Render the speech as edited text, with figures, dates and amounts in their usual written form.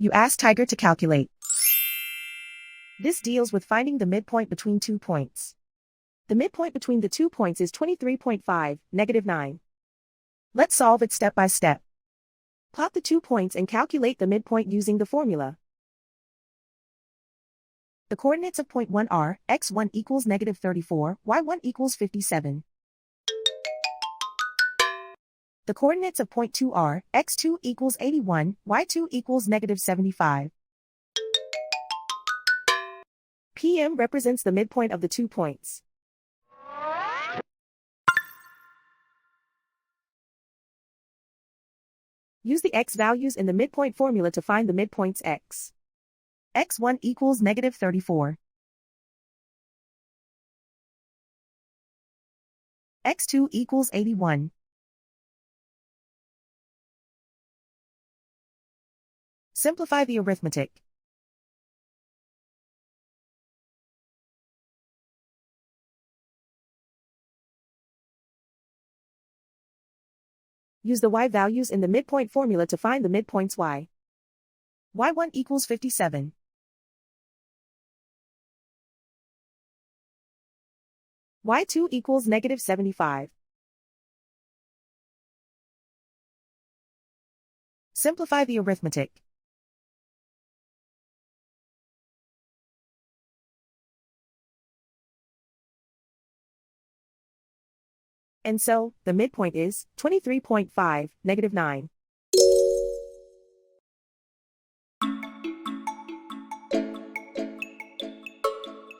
You ask Tiger to calculate. This deals with finding the midpoint between 2 points. The midpoint between the 2 points is 23.5, -9. Let's solve it step by step. Plot the 2 points and calculate the midpoint using the formula. The coordinates of point 1 are, x1 equals -34, y1 equals 57. The coordinates of point 2 are, x2 equals 81, y2 equals -75. PM represents the midpoint of the 2 points. Use the x values in the midpoint formula to find the midpoints x. x1 equals -34. x2 equals 81. Simplify the arithmetic. Use the y values in the midpoint formula to find the midpoints y. y1 equals 57. y2 equals -75. Simplify the arithmetic. And so, the midpoint is 23.5, -9.